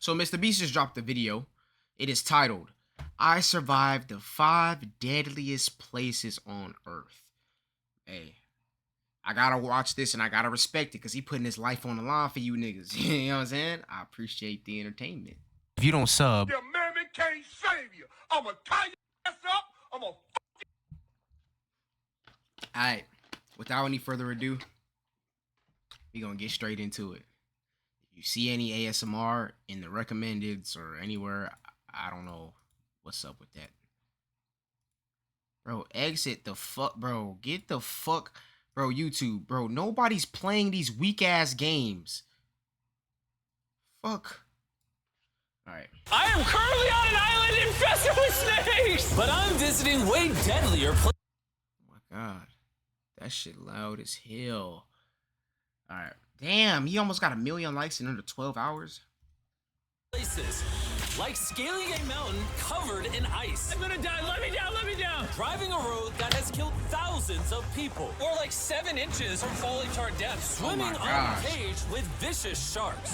So MrBeast just dropped a video. It is titled, I survived the 5 deadliest places on Earth. Hey, I gotta watch this and I gotta respect it because he putting his life on the line for you niggas. You know what I'm saying? I appreciate the entertainment. If you don't sub, the amendment can't save you. I'ma tie your ass up. I'ma Alright, without any further ado, we gonna get straight into it. If you see any ASMR in the recommendeds or anywhere, I don't know what's up with that. Bro, exit the fuck, bro. Get the fuck, bro, YouTube, bro. Nobody's playing these weak ass games. Fuck. Alright. I am currently on an island infested with snakes! But I'm visiting way deadlier places. Oh my god. That shit loud as hell. Alright. Damn, he almost got 1 million likes in under 12 hours. Places like scaling a mountain covered in ice. I'm gonna die, let me down, let me down. Driving a road that has killed thousands of people. Or like 7 inches from falling to our death. Swimming uncaged with vicious sharks.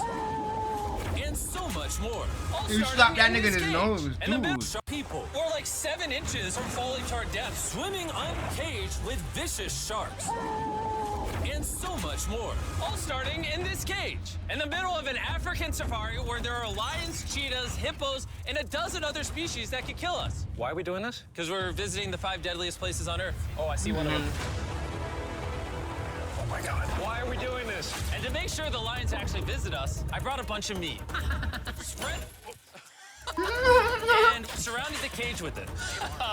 And so much more. You slapped that nigga in his nose, dude. People, or like 7 inches from falling to our death. Swimming uncaged with vicious sharks. And so much more. All starting in this cage. In the middle of an African safari where there are lions, cheetahs, hippos, and a dozen other species that could kill us. Why are we doing this? Because we're visiting the 5 deadliest places on Earth. Oh, I see one of them. Oh my God. Why are we doing this? And to make sure the lions actually visit us, I brought a bunch of meat. Spread. And surrounded the cage with it.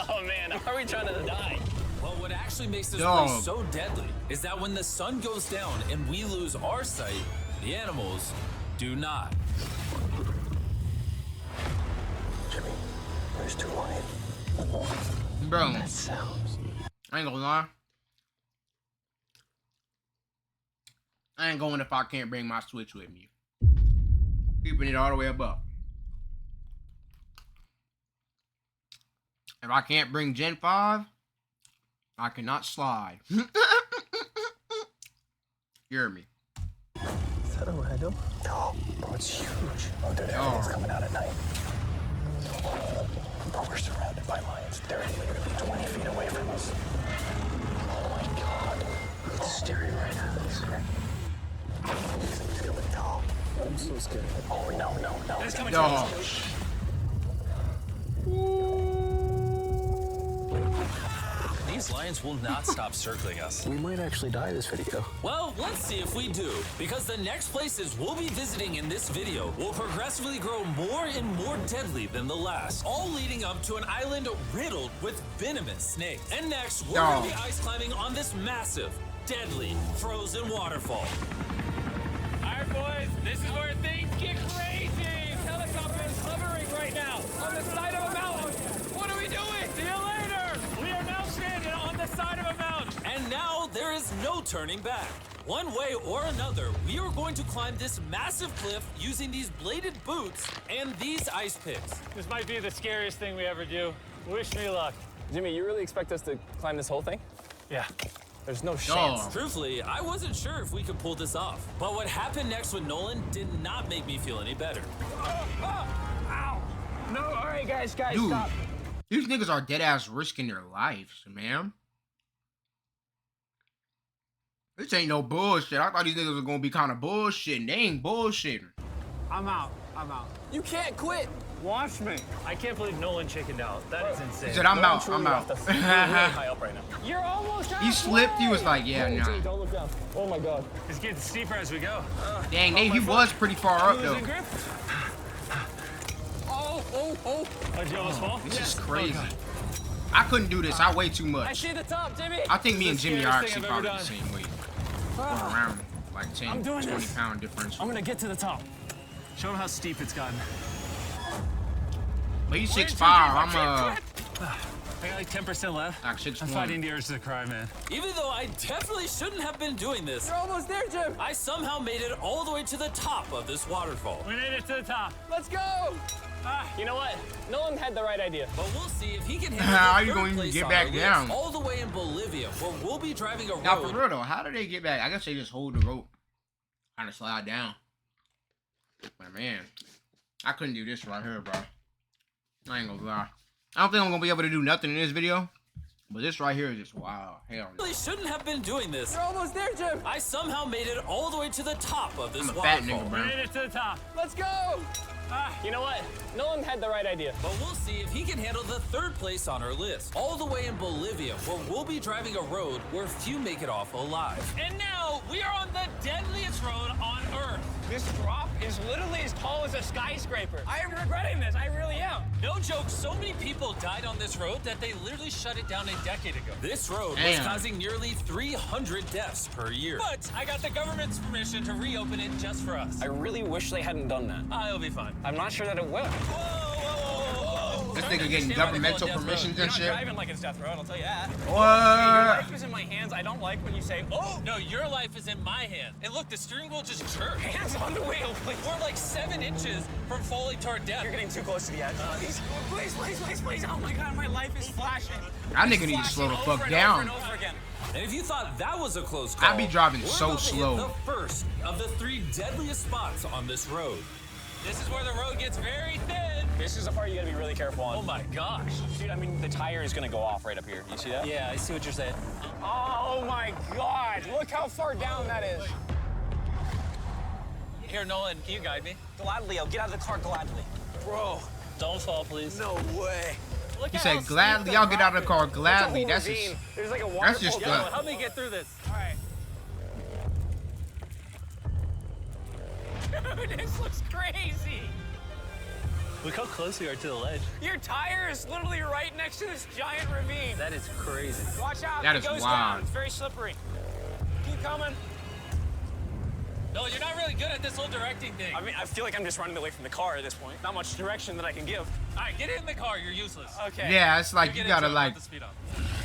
Oh man, are we trying to die? Well, what actually makes this place so deadly is that when the sun goes down and we lose our sight, the animals do not. Jimmy, there's 2 lions. Bro, That sounds. I ain't gonna lie. I ain't going if I can't bring my Switch with me. Keeping it all the way above. If I can't bring Gen 5, I cannot slide. You hear me? Is that a rhino? No, bro, it's huge. Oh, dude, everything's coming out at night. Bro, we're surrounded by lions. They're literally 20 feet away from us. Oh my God. It's staring right at us. He's coming. No. I'm so scared. Oh, no. It's coming No. These lions will not stop circling us. We might actually die this video. Well, let's see if we do, because the next places we'll be visiting in this video will progressively grow more and more deadly than the last, all leading up to an island riddled with venomous snakes. And next, we're going to be ice climbing on this massive, deadly, frozen waterfall. All right, boys, this is where things get crazy. Helicopter is hovering right now on the side of a mountain. What are we doing? See you later. We are now standing on the side of a mountain. And now there is no turning back. One way or another, we are going to climb this massive cliff using these bladed boots and these ice picks. This might be the scariest thing we ever do. Wish me luck. Jimmy, you really expect us to climb this whole thing? Yeah. There's no chance. Truthfully, I wasn't sure if we could pull this off. But what happened next with Nolan did not make me feel any better. Ow! No, all right, guys, Dude, stop. these niggas are dead ass risking their lives, man. This ain't no bullshit. I thought these niggas were gonna be kind of bullshitting. They ain't bullshitting. I'm out. You can't quit. Watch me. I can't believe Nolan chickened out. That is insane. He said, I'm out. Truly I'm out. left us. We're really high up right now. You're almost halfway. He slipped. He was like, yeah, nah. Don't look down. Oh my God. It's getting steeper as we go. Dang, he was pretty far up, though. Losing grip? Oh. Oh, did you almost fall? This is crazy. I couldn't do this. I weigh too I much. see the top, Jimmy. I think me and This is the Jimmy are scariest actually thing I've probably ever the done. same weight. Going around like 10, 20 pound difference. I'm gonna get to the top. Show him how steep it's gotten. But he's 6'5". I'm I got like 10% left. like 6'1". I'm fighting the urge to cry, man. Even though I definitely shouldn't have been doing this, You're almost there, Jim. I somehow made it all the way to the top of this waterfall. We made it to the top. Let's go. You know what? Nolan had the right idea. But we'll see if he can How handle you the gonna third even place get on back our list, down? all the way in Bolivia, where we'll be driving a Now, for road. real though, how do they get back? I guess they just hold the rope, kind of slide down. But man, I couldn't do this right here, bro. I ain't gonna lie. I don't think I'm gonna be able to do nothing in this video. But this right here is just wow. Hell no. Really shouldn't have been doing this. You're almost there, Jim. I somehow made it all the way to the top of this I'm a fat waterfall. nigga, bro. Made it to the top. Let's go. You know what? Nolan had the right idea. But we'll see if he can handle the third place on our list. All the way in Bolivia, where we'll be driving a road where few make it off alive. And now we are on the deadliest road on Earth. This drop is literally as tall as a skyscraper. I am regretting this. I really am. No joke, so many people died on this road that they literally shut it down a decade ago. This road was Damn. causing nearly 300 deaths per year. But I got the government's permission to reopen it just for us. I really wish they hadn't done that. It'll be fine. I'm not sure that it will. This nigga getting governmental permissions You're and not shit. driving like it's death road, I'll tell you that. Your What? life is in my hands. I don't like when you say, oh, No, your life is in my hand. And look, the steering wheel just jerked. hands on the wheel, please. We're like 7 inches from falling to our death. You're getting too close to the edge. Please. Oh my God, my life is flashing. That nigga need to slow the fuck Over down. and over again. And if you thought that was a close call, I be driving we're so about to hit slow. the first of the 3 deadliest spots on this road. This is where the road gets very thin. This is the part you gotta be really careful on. Oh my gosh. Dude, I mean, the tire is gonna go off right up here. You see that? Yeah, I see what you're saying. Oh my God, look how far down that is. Here, Nolan, can you guide me? Gladly, I'll get out of the car gladly. Bro, Don't fall, please. no way. Look He at said how steep gladly. the Y'all get out of the car drop gladly. That's That's a whole ravine. just. There's like a That's waterfall. just is. good. Yo, help me get through this. All right. Dude, this looks crazy. Look how close we are to the ledge. Your tire is literally right next to this giant ravine. That is crazy. Watch out, That it is goes wild. down. It's very slippery. Keep coming. No, you're not really good at this whole directing thing. I mean, I feel like I'm just running away from the car at this point. Not much direction that I can give. All right, get in the car. You're useless. Okay. Yeah, it's like you Get gotta into it, like. put the speed up.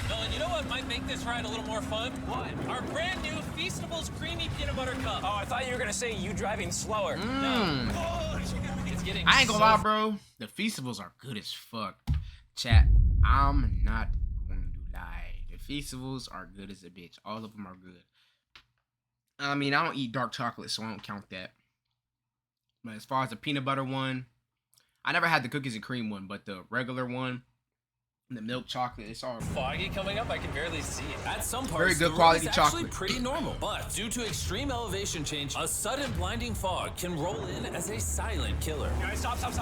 Nolan, you know what might make this ride a little more fun? What? Our brand new Feastables Creamy Peanut Butter Cup. Oh, I thought you were gonna say you driving slower. Mm. Oh, it's getting I ain't gonna so lie, bro. The Feastables are good as fuck. Chat, I'm not going to lie. The Feastables are good as a bitch. All of them are good. I mean, I don't eat dark chocolate, so I don't count that. But as far as the peanut butter one, I never had the cookies and cream one, but the regular one, the milk chocolate, it's all foggy coming up. I can barely see it. At some parts, Very good the quality road is actually chocolate. pretty normal. But due to extreme elevation change, a sudden blinding fog can roll in as a silent killer. All right, stop. Stop,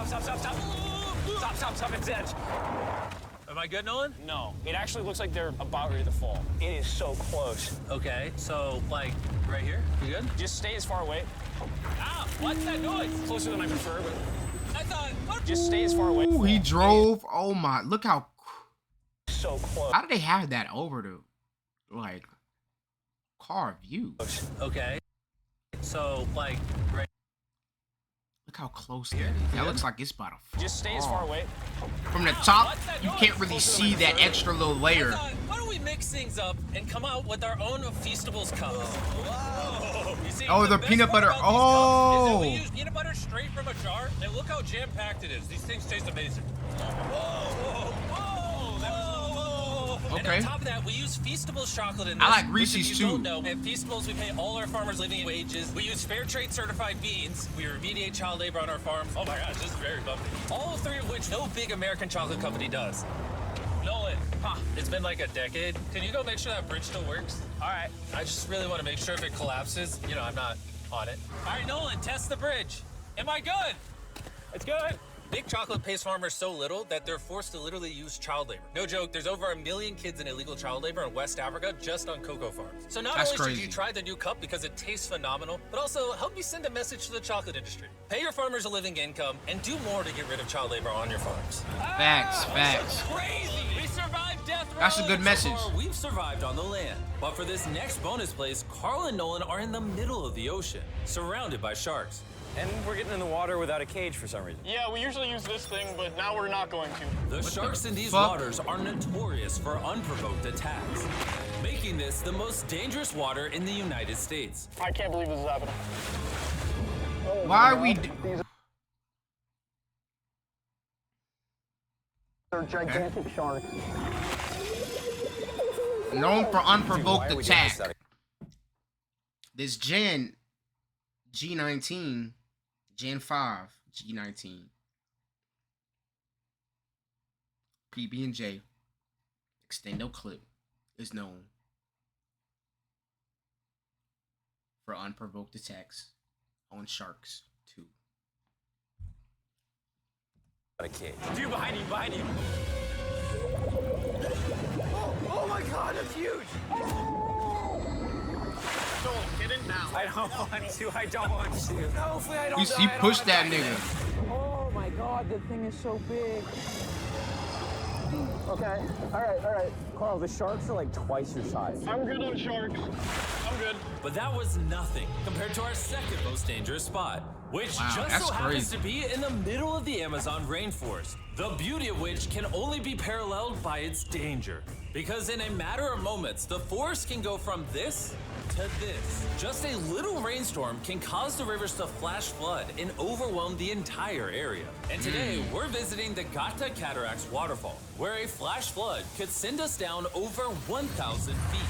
it's edge. Am I good, Nolan? No, it actually looks like they're about ready to fall. It is so close. Okay, so like right here. You good? Just stay as far away. Ah, what's that noise? Closer than I prefer, but I thought. What? just stay as far away. Ooh, he drove. Oh my, look how. So close. How did they have that over the, like, car view? Okay, so like right. Look how close that is. That looks like it's about to fall. Just stay as far away. From the top, you can't really see that extra little layer. I thought, why don't we mix things up and come out with our own Feastables cups? Whoa. You see, Oh, the best peanut part butter. about these cups is that we Oh. use peanut butter straight from a jar, and look how jam-packed it is. These things taste amazing. Whoa. And Okay. on top of that, we use Feastables chocolate in this. I like which, Reese's if you too. don't know, at Feastables, we pay all our farmers living wages. We use fair trade certified beans. We remediate child labor on our farms. Oh my gosh, this is very bumpy. All 3 of which no big American chocolate company does. Nolan, it's been like a decade. Can you go make sure that bridge still works? All right. I just really want to make sure if it collapses, you know, I'm not on it. All right, Nolan, test the bridge. Am I good? It's good. Big chocolate pays farmers so little that they're forced to literally use child labor. No joke, there's over 1 million kids in illegal child labor in West Africa just on cocoa farms. So not That's only should crazy. you try the new cup because it tastes phenomenal, but also help me send a message to the chocolate industry. Pay your farmers a living income and do more to get rid of child labor on your farms. Facts. Crazy! We survived death row! That's a good message. So far, we've survived on the land. But for this next bonus place, Carl and Nolan are in the middle of the ocean, surrounded by sharks. And we're getting in the water without a cage for some reason. Yeah, we usually use this thing, but now we're not going to. The sharks in these fuck? waters are notorious for unprovoked attacks, making this the most dangerous water in the United States. I can't believe this is happening. Why are we? They're gigantic sharks. Known for unprovoked Dude, why are we doing this attack. This Gen G19, Gen 5, G19. PB&J extendo clip is known for unprovoked attacks on sharks too. A cage. Dude, behind you, behind you. Oh my god, that's huge. Don't get it now. I don't want to, I don't want to. No, hopefully I don't You die. see, I don't push wanna that die. nigga. Oh my god, the thing is so big. Okay. All right. Carl, the sharks are like twice your size. I'm good on sharks. I'm good. But that was nothing compared to our second most dangerous spot, which Wow, just that's so happens crazy. to be in the middle of the Amazon rainforest. The beauty of which can only be paralleled by its danger. Because in a matter of moments, the forest can go from this to this. Just a little rainstorm can cause the rivers to flash flood and overwhelm the entire area. And today, we're visiting the Gata Cataracts waterfall, where a flash flood could send us down over 1,000 feet.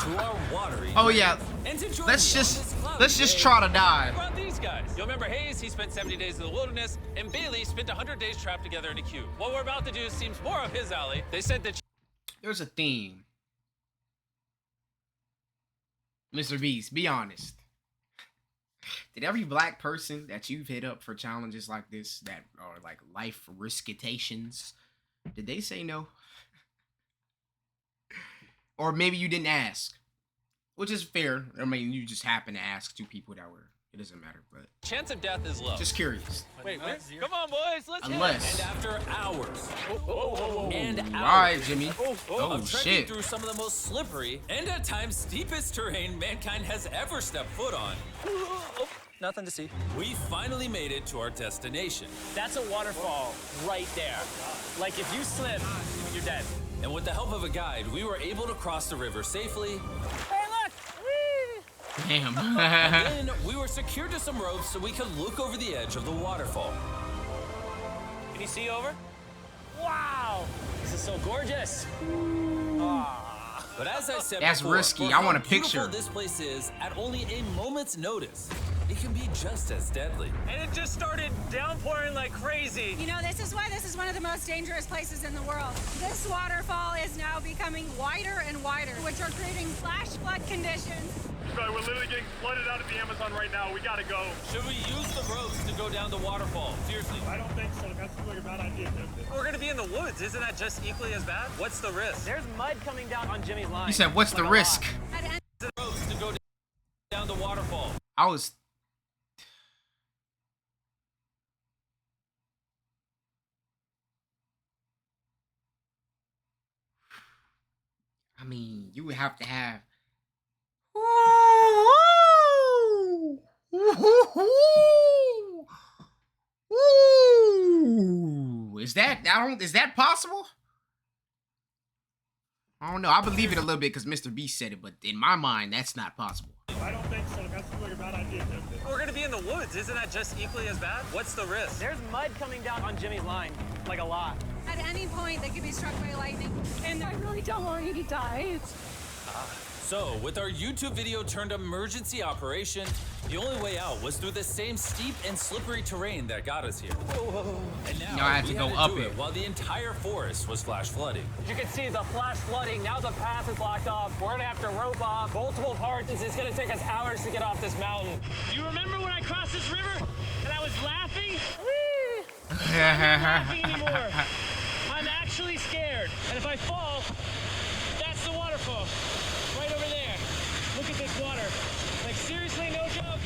To our watery Oh yeah, and to join let's me on this cloudy just day, try to die. What about these guys? You'll remember Hayes, he spent 70 days in the wilderness, and Bailey spent 100 days trapped together in a cube. What we're about to do seems more up his alley. They said that There's a theme. MrBeast, be honest. Did every black person that you've hit up for challenges like this that are like life riskitations, did they say no? Or maybe you didn't ask, which is fair. I mean, you just happened to ask two people that were. It doesn't matter, but chance of death is low. just curious. Wait, come on, boys, let's Unless. And after hours and hours All right, Jimmy. of Oh trekking shit. through some of the most slippery and at times steepest terrain mankind has ever stepped foot on, Nothing to see. we finally made it to our destination. That's a waterfall right there. Like if you slip, you're dead. And with the help of a guide, we were able to cross the river safely. Hey, look! Damn. Then we were secured to some ropes so we could look over the edge of the waterfall. Can you see over? Wow! This is so gorgeous. But as I said That's before, risky. for I how want a beautiful picture. this place is, at only a moment's notice, it can be just as deadly. And it just started downpouring like crazy. You know, this is why this is one of the most dangerous places in the world. This waterfall is now becoming wider and wider, which are creating flash flood conditions. Right, we're literally getting flooded out of the Amazon right now. We gotta go. Should we use the ropes to go down the waterfall? Seriously. I don't think so. That seems like a bad idea. We're gonna be in the woods. Isn't that just equally as bad? What's the risk? There's mud coming down on Jimmy's line. You said, what's the risk? At any The ropes to go down the waterfall. I was. I mean, you would have to have. Is that possible? I don't know. I believe it a little bit because MrBeast said it, but in my mind, that's not possible. I don't think so. That seems like a bad idea. We're gonna be in the woods. Isn't that just equally as bad? What's the risk? There's mud coming down on Jimmy's line, like a lot. At any point, they could be struck by lightning. And I really don't want you to die. So, with our YouTube video turned emergency operation, the only way out was through the same steep and slippery terrain that got us here. And now I had we to had go to up do it. while the entire forest was flash flooding. You can see the flash flooding. Now the path is blocked off. We're gonna have to rope off multiple parts. It's gonna take us hours to get off this mountain. Do you remember when I crossed this river and I was laughing? I'm not laughing anymore. I'm actually scared. And if I fall, that's the waterfall. Right over there. Look at this water. Like seriously, no joke.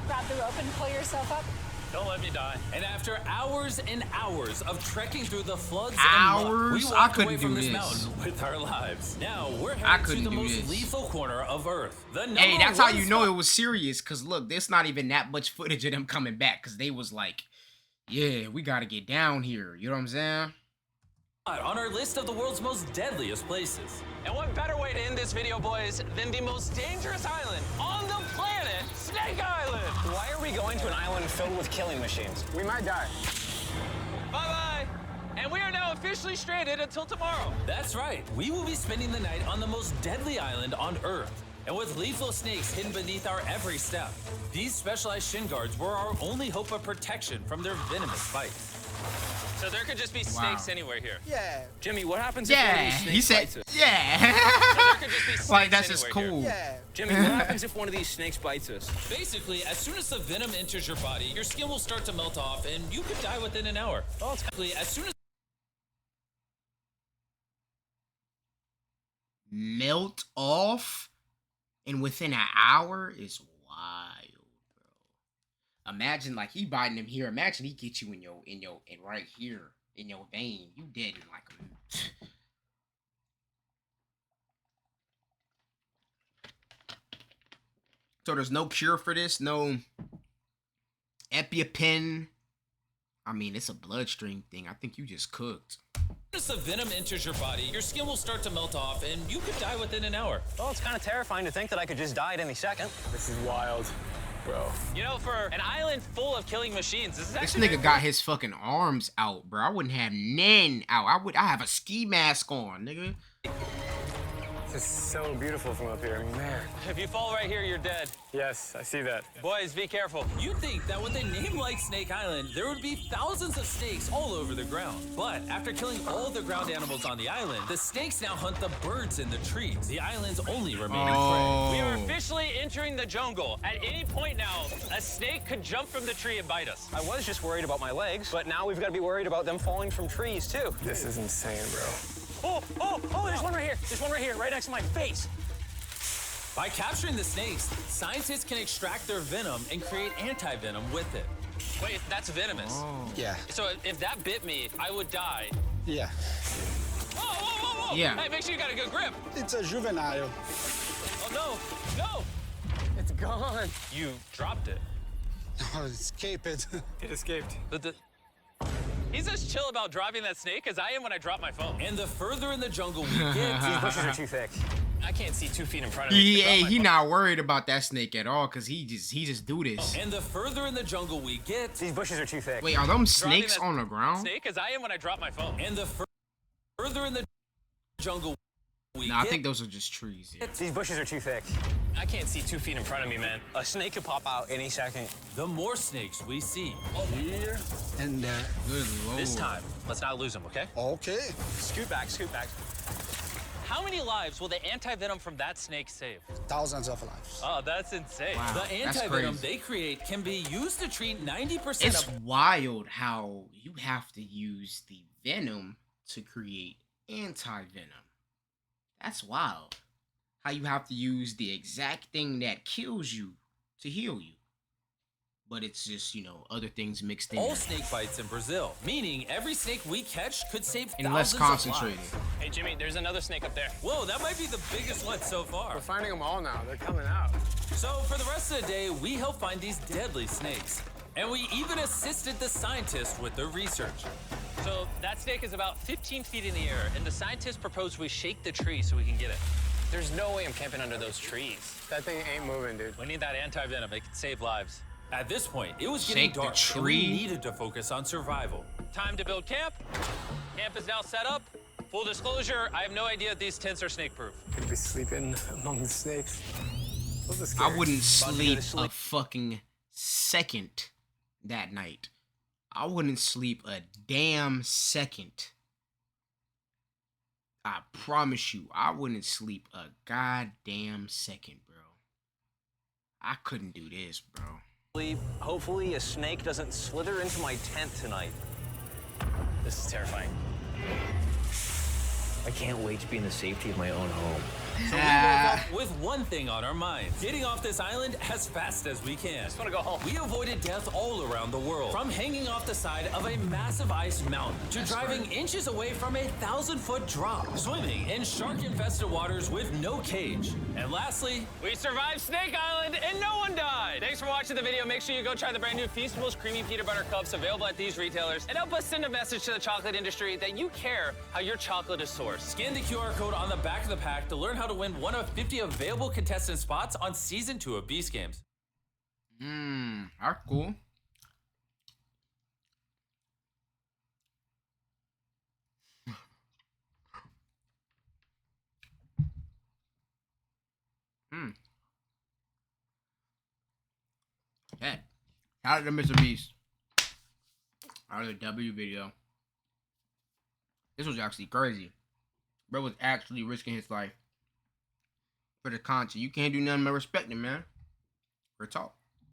Grab the rope and pull yourself up. Don't let me die. And after hours and hours of trekking through the floods and Hours? muck, we I walked couldn't away from do this this. mountain with our lives. Now we're I headed to couldn't the do most this. lethal corner of Earth. The Hey, that's how you know #1 it was serious. Cause look, there's not even that much footage of them coming back. Cause they was like, yeah, we gotta get down here. You know what I'm saying? spot on our list of the world's most deadliest places. And what better way to end this video, boys, than the most dangerous island on the planet, Snake Island? Why are we going to an island filled with killing machines? We might die. Bye-bye. And we are now officially stranded until tomorrow. That's right. We will be spending the night on the most deadly island on Earth. And with lethal snakes hidden beneath our every step, these specialized shin guards were our only hope of protection from their venomous bites. So there could just be snakes anywhere here. Yeah. Jimmy, what happens if one of Yeah, these snakes he said, bites us? yeah. So there could just be snakes Like, that's just anywhere cool. here. Yeah. Jimmy, what happens if one of these snakes bites us? Basically, as soon as the venom enters your body, your skin will start to melt off and you could die within an hour. Basically, as soon as Melt off and within an hour is wild, bro. Imagine like he biting him here. Imagine he gets you in right here in your vein. You dead in like a So there's no cure for this, no EpiPen. I mean, it's a bloodstream thing. I think you just cooked. As the venom enters your body, your skin will start to melt off and you could die within an hour. Well, it's kind of terrifying to think that I could just die at any second. This is wild, bro. You know, for an island full of killing machines, this is This actually nigga got his fucking arms out, bro. I wouldn't have none out. I have a ski mask on, nigga. This is so beautiful from up here, man. If you fall right here, you're dead. Yes, I see that. Boys, be careful. You'd think that with a name like Snake Island, there would be thousands of snakes all over the ground. But after killing all the ground animals on the island, the snakes now hunt the birds in the trees, the island's only remaining prey. We are officially entering the jungle. At any point now, a snake could jump from the tree and bite us. I was just worried about my legs, but now we've got to be worried about them falling from trees, too. This is insane, bro. Oh, there's one right here. There's one right here, right next to my face. By capturing the snakes, scientists can extract their venom and create anti-venom with it. Wait, that's venomous. Yeah. So if that bit me, I would die. Yeah. Whoa. Yeah. Hey, make sure you got a good grip. It's a juvenile. Oh, no. It's gone. You dropped it. Oh, escape it. It escaped. But he's as chill about dropping that snake as I am when I drop my phone. And the further in the jungle we get, These bushes are too thick. I can't see 2 feet in front of me. He not worried about that snake at all, cause he just do this. and the further in the jungle we get, These bushes are too thick. Wait, are them Dropping snakes that on the ground? snake as I am when I drop my phone. and the further in the jungle we Nah, I get, think those are just trees. Yeah. These bushes are too thick. I can't see 2 feet in front of me, man. A snake could pop out any second. the more snakes we see. Here and there. Good lord. This time, let's not lose them, okay? Okay. Scoot back. How many lives will the anti-venom from that snake save? Thousands of lives. Oh, that's insane. Wow, The that's anti-venom crazy. they create can be used to treat 90% It's of wild how you have to use the venom to create anti-venom. That's wild. How you have to use the exact thing that kills you to heal you. But it's just, other things mixed in. all snake bites in Brazil, meaning every snake we catch could save And less thousands of concentrated. lives. Hey, Jimmy, there's another snake up there. Whoa, that might be the biggest one so far. We're finding them all now. They're coming out. So for the rest of the day, we helped find these deadly snakes. And we even assisted the scientists with their research. So that snake is about 15 feet in the air, and the scientists propose we shake the tree so we can get it. There's no way I'm camping under those trees. That thing ain't moving, dude. We need that anti-venom. It can save lives. At this point, it was getting Shake the dark, and we tree? needed to focus on survival. Time to build camp. Camp is now set up. Full disclosure, I have no idea if these tents are snake-proof. Could be sleeping among the snakes. Those are I scary. wouldn't About to go sleep to a sleep. fucking second that night. I wouldn't sleep a damn second. I promise you, I wouldn't sleep a goddamn second, bro. I couldn't do this, bro. Hopefully a snake doesn't slither into my tent tonight. This is terrifying. I can't wait to be in the safety of my own home. So we woke up with one thing on our minds: getting off this island as fast as we can. Just want to go home. We avoided death all around the world, from hanging off the side of a massive ice mountain to driving inches away from a 1,000-foot drop, swimming in shark-infested waters with no cage, and lastly, We survived Snake Island and no one died. Thanks for watching the video. Make sure you go try the brand new Feastables Creamy Peanut Butter Cups available at these retailers, and help us send a message to the chocolate industry that you care how your chocolate is sourced. scan the QR code on the back of the pack to learn how to win one of 50 available contestant spots on Season 2 of Beast Games. Alright, cool. Hey, shout out to MrBeast. Out of the W video. This was actually crazy. Bro was actually risking his life for the content. You can't do nothing but respect him, man. For talk.